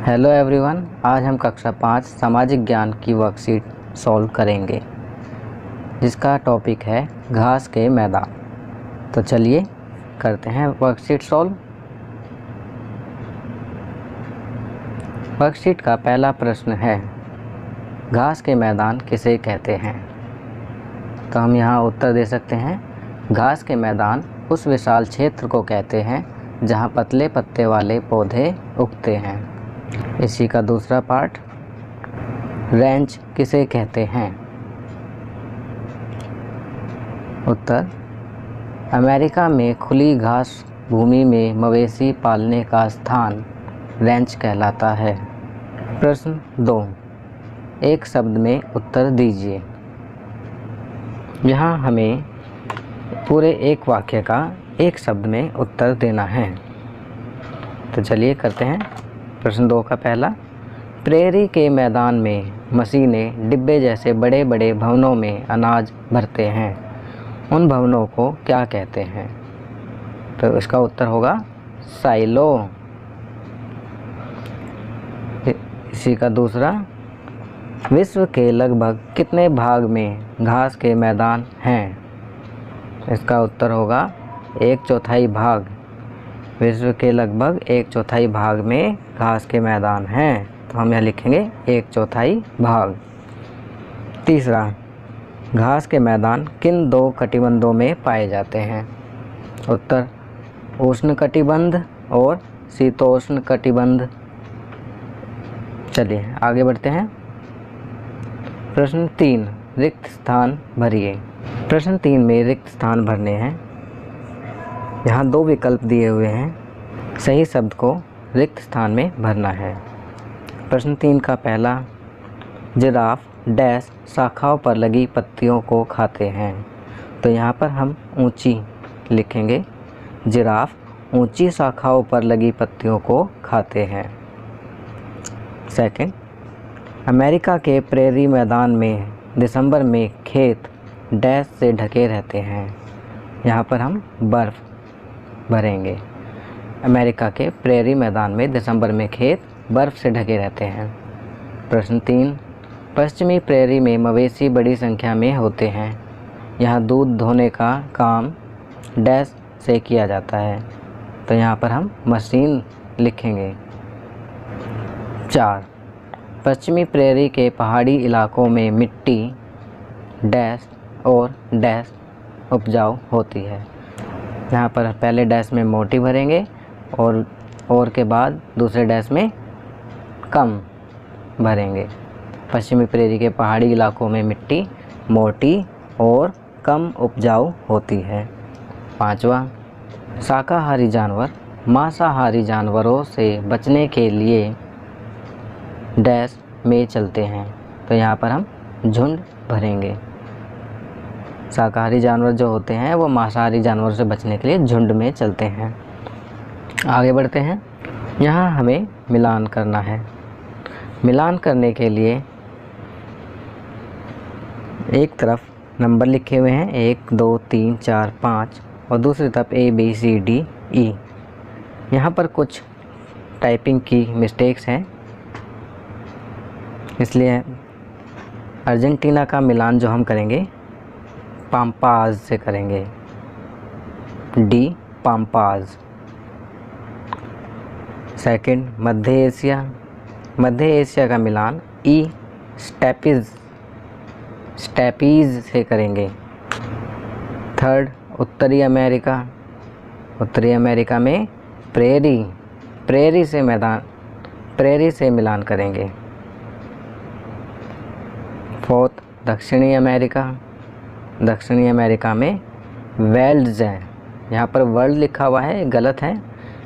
Hello everyone, आज हम कक्षा 5 सामाजिक ज्ञान की वर्कशीट सॉल्व करेंगे जिसका टॉपिक है घास के मैदान। तो चलिए करते हैं वर्कशीट सॉल्व। वर्कशीट का पहला प्रश्न है, घास के मैदान किसे कहते हैं? तो हम यहाँ उत्तर दे सकते हैं, घास के मैदान उस विशाल क्षेत्र को कहते हैं जहाँ पतले पत्ते वाले पौधे उगते हैं। इसी का दूसरा पार्ट, रेंज किसे कहते हैं? उत्तर, अमेरिका में खुली घास भूमि में मवेशी पालने का स्थान रेंज कहलाता है। प्रश्न 2, एक शब्द में उत्तर दीजिए। यहाँ हमें पूरे एक वाक्य का एक शब्द में उत्तर देना है। तो चलिए करते हैं। प्रश्न 2 का पहला, प्रेरी के मैदान में मशीनें डिब्बे जैसे बड़े बड़े भवनों में अनाज भरते हैं, उन भवनों को क्या कहते हैं? तो इसका उत्तर होगा साइलो। इसी का दूसरा, विश्व के लगभग कितने भाग में घास के मैदान हैं? इसका उत्तर होगा 1/4 भाग। विश्व के लगभग 1/4 भाग में घास के मैदान हैं, तो हम यहाँ लिखेंगे 1/4 भाग। तीसरा, घास के मैदान किन 2 कटिबंधों में पाए जाते हैं? उत्तर, उष्ण कटिबंध और शीतोष्ण कटिबंध। चलिए आगे बढ़ते हैं। प्रश्न 3, रिक्त स्थान भरिए। प्रश्न 3 में रिक्त स्थान भरने हैं। यहाँ 2 विकल्प दिए हुए हैं, सही शब्द को रिक्त स्थान में भरना है। प्रश्न 3 का पहला, जिराफ डैश शाखाओं पर लगी पत्तियों को खाते हैं। तो यहाँ पर हम ऊंची लिखेंगे, जिराफ ऊंची शाखाओं पर लगी पत्तियों को खाते हैं। सेकंड, अमेरिका के प्रेरी मैदान में दिसंबर में खेत डैश से ढके रहते हैं। यहाँ पर हम बर्फ़ भरेंगे। अमेरिका के प्रेरी मैदान में दिसंबर में खेत बर्फ़ से ढके रहते हैं। प्रश्न 3, पश्चिमी प्रेरी में मवेशी बड़ी संख्या में होते हैं, यहाँ दूध धोने का काम डैश से किया जाता है। तो यहाँ पर हम मशीन लिखेंगे। 4, पश्चिमी प्रेरी के पहाड़ी इलाकों में मिट्टी डैश और डैश उपजाऊ होती है। यहाँ पर पहले डैश में मोटी भरेंगे और के बाद दूसरे डैश में कम भरेंगे। पश्चिमी प्रेरी के पहाड़ी इलाकों में मिट्टी मोटी और कम उपजाऊ होती है। 5वां, शाकाहारी जानवर मांसाहारी जानवरों से बचने के लिए डैश में चलते हैं। तो यहाँ पर हम झुंड भरेंगे। शाकाहारी जानवर जो होते हैं वो मांसाहारी जानवरों से बचने के लिए झुंड में चलते हैं। आगे बढ़ते हैं। यहाँ हमें मिलान करना है। मिलान करने के लिए एक तरफ नंबर लिखे हुए हैं 1 2 3 4 5 और दूसरी तरफ ABCDE। यहाँ पर कुछ टाइपिंग की मिस्टेक्स हैं, इसलिए अर्जेंटीना का मिलान जो हम करेंगे पाम्पाज से करेंगे, D पाम्पाज। सेकंड, मध्य एशिया का मिलान E स्टेपीज से करेंगे। थर्ड, उत्तरी अमेरिका में प्रेरी से मिलान करेंगे। फोर्थ, दक्षिणी अमेरिका में वेल्ड्स हैं। यहाँ पर वर्ल्ड लिखा हुआ है, गलत है,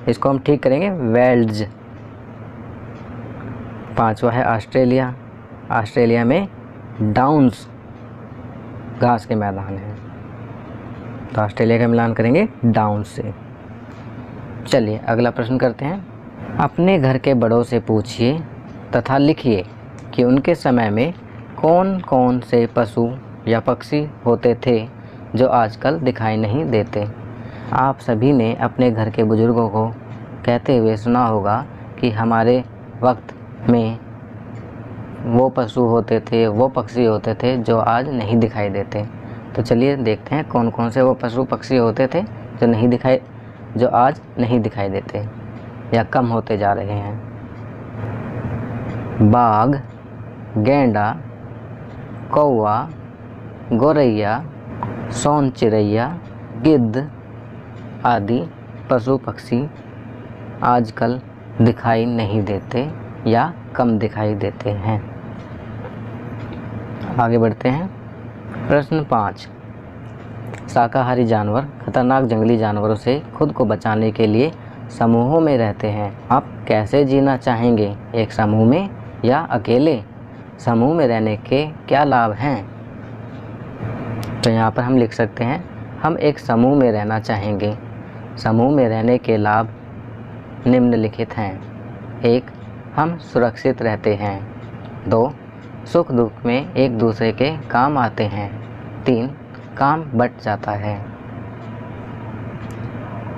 इसको हम ठीक करेंगे वेल्ड्स। 5वां है ऑस्ट्रेलिया में डाउन्स घास के मैदान हैं, तो ऑस्ट्रेलिया का मिलान करेंगे डाउन्स से। चलिए अगला प्रश्न करते हैं। अपने घर के बड़ों से पूछिए तथा लिखिए कि उनके समय में कौन कौन से पशु या पक्षी होते थे जो आजकल दिखाई नहीं देते। आप सभी ने अपने घर के बुजुर्गों को कहते हुए सुना होगा कि हमारे वक्त में वो पशु होते थे, वो पक्षी होते थे जो आज नहीं दिखाई देते। तो चलिए देखते हैं कौन कौन से वो पशु पक्षी होते थे जो आज नहीं दिखाई देते या कम होते जा रहे हैं। बाघ, गैंडा, कौवा, गौरैया, सोन चिड़ैया, गिद्ध आदि पशु पक्षी आजकल दिखाई नहीं देते या कम दिखाई देते हैं। आगे बढ़ते हैं। प्रश्न 5, शाकाहारी जानवर खतरनाक जंगली जानवरों से खुद को बचाने के लिए समूहों में रहते हैं। आप कैसे जीना चाहेंगे, एक समूह में या अकेले? समूह में रहने के क्या लाभ हैं? तो यहाँ पर हम लिख सकते हैं, हम एक समूह में रहना चाहेंगे। समूह में रहने के लाभ निम्नलिखित हैं। 1, हम सुरक्षित रहते हैं। 2, सुख दुख में एक दूसरे के काम आते हैं। 3, काम बँट जाता है।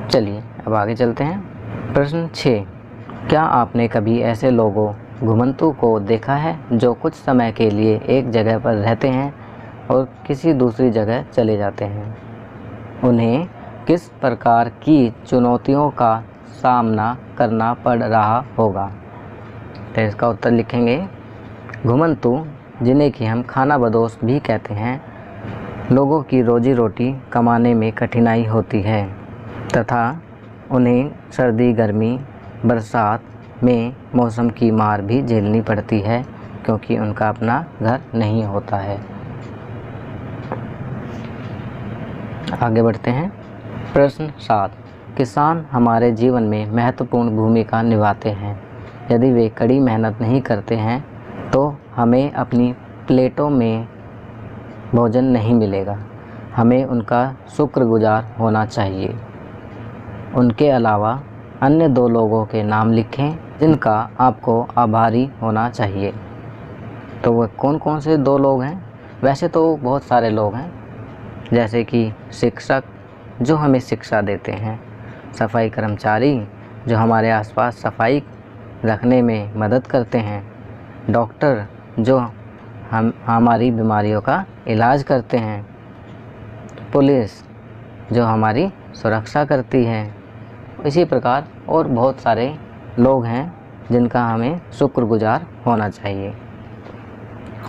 चलिए अब आगे चलते हैं। प्रश्न 6, क्या आपने कभी ऐसे लोगों घुमंतू को देखा है जो कुछ समय के लिए एक जगह पर रहते हैं और किसी दूसरी जगह चले जाते हैं? उन्हें किस प्रकार की चुनौतियों का सामना करना पड़ रहा होगा? तो इसका उत्तर लिखेंगे, घुमंतू जिन्हें कि हम खानाबदोश भी कहते हैं, लोगों की रोजी रोटी कमाने में कठिनाई होती है तथा उन्हें सर्दी, गर्मी, बरसात में मौसम की मार भी झेलनी पड़ती है क्योंकि उनका अपना घर नहीं होता है। आगे बढ़ते हैं। प्रश्न 7, किसान हमारे जीवन में महत्वपूर्ण भूमिका निभाते हैं। यदि वे कड़ी मेहनत नहीं करते हैं तो हमें अपनी प्लेटों में भोजन नहीं मिलेगा। हमें उनका शुक्रगुजार होना चाहिए। उनके अलावा अन्य 2 लोगों के नाम लिखें जिनका आपको आभारी होना चाहिए। तो वह कौन कौन से 2 लोग हैं? वैसे तो बहुत सारे लोग हैं, जैसे कि शिक्षक जो हमें शिक्षा देते हैं, सफाई कर्मचारी जो हमारे आसपास सफाई रखने में मदद करते हैं, डॉक्टर जो हमारी बीमारियों का इलाज करते हैं, पुलिस जो हमारी सुरक्षा करती है। इसी प्रकार और बहुत सारे लोग हैं जिनका हमें शुक्रगुजार होना चाहिए।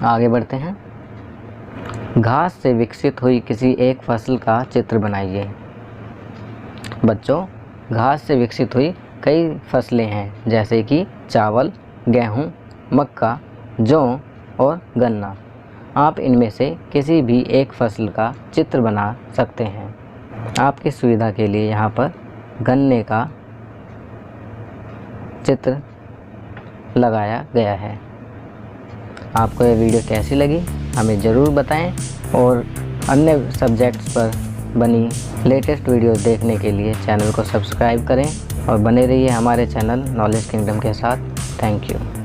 आगे बढ़ते हैं। घास से विकसित हुई किसी एक फसल का चित्र बनाइए। बच्चों, घास से विकसित हुई कई फसलें हैं जैसे कि चावल, गेहूँ, मक्का, जौ और गन्ना। आप इनमें से किसी भी एक फसल का चित्र बना सकते हैं। आपकी सुविधा के लिए यहाँ पर गन्ने का चित्र लगाया गया है। आपको यह वीडियो कैसी लगी हमें ज़रूर बताएं और अन्य सब्जेक्ट्स पर बनी लेटेस्ट वीडियो देखने के लिए चैनल को सब्सक्राइब करें और बने रहिए हमारे चैनल नॉलेज किंगडम के साथ। Thank you.